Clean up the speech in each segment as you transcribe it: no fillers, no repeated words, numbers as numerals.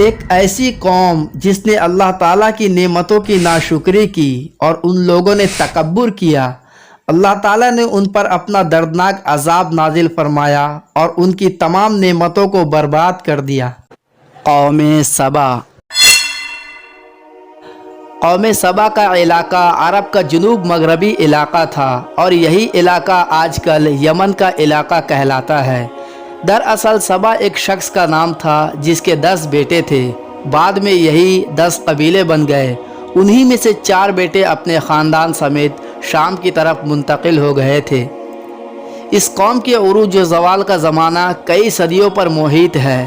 ایک ایسی قوم جس نے اللہ تعالیٰ کی نعمتوں کی ناشکری کی اور ان لوگوں نے تکبر کیا، اللہ تعالیٰ نے ان پر اپنا دردناک عذاب نازل فرمایا اور ان کی تمام نعمتوں کو برباد کر دیا۔ قوم سبا۔ قوم سبا کا علاقہ عرب کا جنوب مغربی علاقہ تھا اور یہی علاقہ آج کل یمن کا علاقہ کہلاتا ہے۔ دراصل سبا ایک شخص کا نام تھا جس کے 10 بیٹے تھے، بعد میں یہی 10 قبیلے بن گئے۔ انہی میں سے 4 بیٹے اپنے خاندان سمیت شام کی طرف منتقل ہو گئے تھے۔ اس قوم کے عروج و زوال کا زمانہ کئی صدیوں پر محیط ہے۔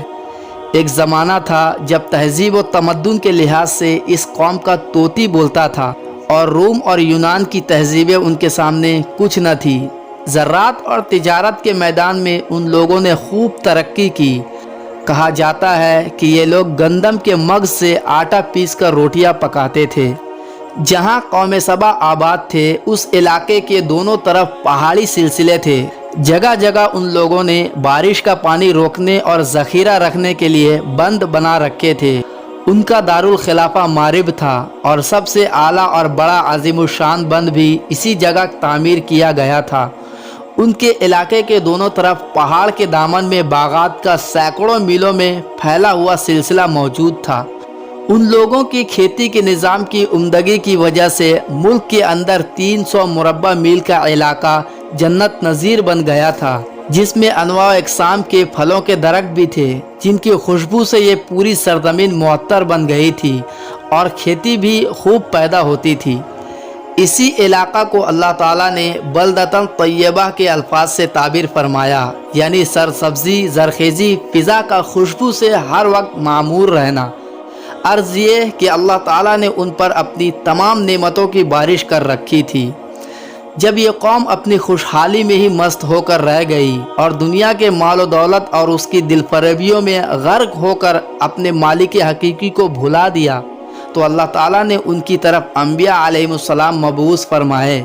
ایک زمانہ تھا جب تہذیب و تمدن کے لحاظ سے اس قوم کا طوطی بولتا تھا اور روم اور یونان کی تہذیبیں ان کے سامنے کچھ نہ تھی۔ زراعت اور تجارت کے میدان میں ان لوگوں نے خوب ترقی کی۔ کہا جاتا ہے کہ یہ لوگ گندم کے مغز سے آٹا پیس کر روٹیاں پکاتے تھے۔ جہاں قوم سبا آباد تھے اس علاقے کے دونوں طرف پہاڑی سلسلے تھے۔ جگہ جگہ ان لوگوں نے بارش کا پانی روکنے اور ذخیرہ رکھنے کے لیے بند بنا رکھے تھے۔ ان کا دارالخلافہ مارب تھا اور سب سے اعلیٰ اور بڑا عظیم الشان بند بھی اسی جگہ تعمیر کیا گیا تھا۔ ان کے علاقے کے دونوں طرف پہاڑ کے دامن میں باغات کا سینکڑوں میلوں میں پھیلا ہوا سلسلہ موجود تھا۔ ان لوگوں کی کھیتی کے نظام کی عمدگی کی وجہ سے ملک کے اندر 300 مربع میل کا علاقہ جنت نظیر بن گیا تھا، جس میں انواع و اقسام کے پھلوں کے درخت بھی تھے جن کی خوشبو سے یہ پوری سرزمین معطر بن گئی تھی اور کھیتی بھی خوب پیدا ہوتی تھی۔ اسی علاقہ کو اللہ تعالیٰ نے بلدتاً طیبہ کے الفاظ سے تعبیر فرمایا، یعنی سرسبزی، زرخیزی، فضا کا خوشبو سے ہر وقت معمور رہنا۔ عرض یہ کہ اللہ تعالیٰ نے ان پر اپنی تمام نعمتوں کی بارش کر رکھی تھی۔ جب یہ قوم اپنی خوشحالی میں ہی مست ہو کر رہ گئی اور دنیا کے مال و دولت اور اس کی دل فریبیوں میں غرق ہو کر اپنے مالک حقیقی کو بھلا دیا، تو اللہ تعالیٰ نے ان کی طرف انبیاء علیہ السلام مبعوث فرمائے۔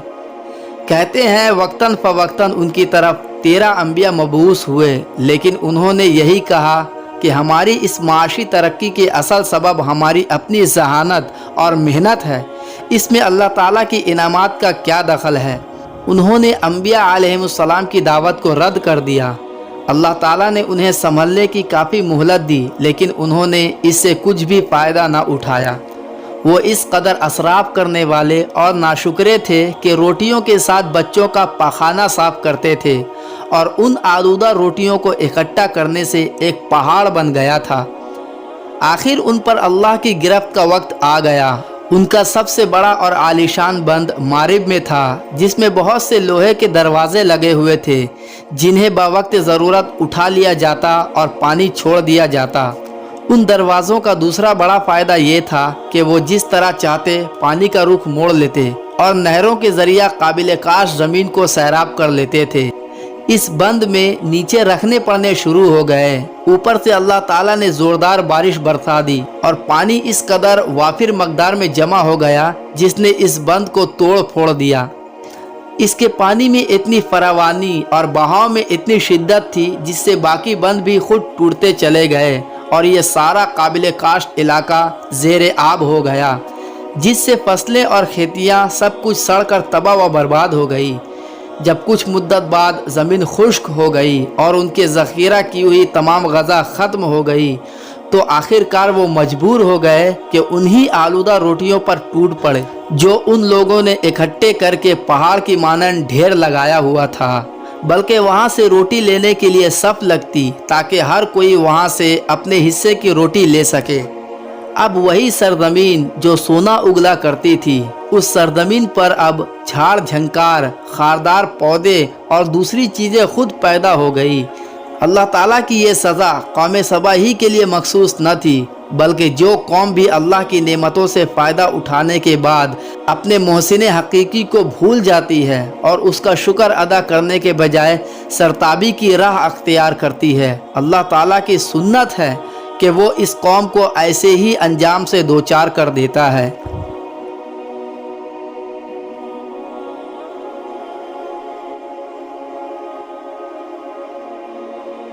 کہتے ہیں وقتاً فوقتاً ان کی طرف 13 انبیاء مبعوث ہوئے، لیکن انہوں نے یہی کہا کہ ہماری اس معاشی ترقی کے اصل سبب ہماری اپنی ذہانت اور محنت ہے، اس میں اللہ تعالیٰ کی انعامات کا کیا دخل ہے۔ انہوں نے انبیاء علیہ السلام کی دعوت کو رد کر دیا۔ اللہ تعالیٰ نے انہیں سنبھلنے کی کافی مہلت دی، لیکن انہوں نے اس سے کچھ بھی فائدہ نہ اٹھایا۔ وہ اس قدر اسراف کرنے والے اور ناشکرے تھے کہ روٹیوں کے ساتھ بچوں کا پاخانہ صاف کرتے تھے اور ان آلودہ روٹیوں کو اکٹھا کرنے سے ایک پہاڑ بن گیا تھا۔ آخر ان پر اللہ کی گرفت کا وقت آ گیا۔ ان کا سب سے بڑا اور عالیشان بند مارب میں تھا، جس میں بہت سے لوہے کے دروازے لگے ہوئے تھے جنہیں بوقت ضرورت اٹھا لیا جاتا اور پانی چھوڑ دیا جاتا۔ ان دروازوں کا دوسرا بڑا فائدہ یہ تھا کہ وہ جس طرح چاہتے پانی کا رخ موڑ لیتے اور نہروں کے ذریعہ قابل کاشت زمین کو سیراب کر لیتے تھے۔ اس بند میں نیچے رکھنے پڑنے شروع ہو گئے۔ اوپر سے اللہ تعالیٰ نے زوردار بارش برسا دی اور پانی اس قدر وافر مقدار میں جمع ہو گیا جس نے اس بند کو توڑ پھوڑ دیا۔ اس کے پانی میں اتنی فراوانی اور بہاؤ میں اتنی شدت تھی جس سے باقی بند بھی خود ٹوٹتے چلے گئے اور یہ سارا قابل کاشت علاقہ زیر آب ہو گیا، جس سے فصلیں اور کھیتیاں سب کچھ سڑ کر تباہ و برباد ہو گئی۔ جب کچھ مدت بعد زمین خشک ہو گئی اور ان کے ذخیرہ کی ہوئی تمام غذا ختم ہو گئی تو آخر کار وہ مجبور ہو گئے کہ انہی آلودہ روٹیوں پر ٹوٹ پڑے جو ان لوگوں نے اکٹھے کر کے پہاڑ کی مانند ڈھیر لگایا ہوا تھا، بلکہ وہاں سے روٹی لینے کے لیے صف لگتی تاکہ ہر کوئی وہاں سے اپنے حصے کی روٹی لے سکے۔ اب وہی سرزمین جو سونا اگلا کرتی تھی، اس سرزمین پر اب جھاڑ جھنکار، خاردار پودے اور دوسری چیزیں خود پیدا ہو گئی۔ اللہ تعالیٰ کی یہ سزا قوم سبا ہی کے لیے مخصوص نہ تھی، بلکہ جو قوم بھی اللہ کی نعمتوں سے فائدہ اٹھانے کے بعد اپنے محسن حقیقی کو بھول جاتی ہے اور اس کا شکر ادا کرنے کے بجائے سرتابی کی راہ اختیار کرتی ہے، اللہ تعالیٰ کی سنت ہے کہ وہ اس قوم کو ایسے ہی انجام سے دوچار کر دیتا ہے۔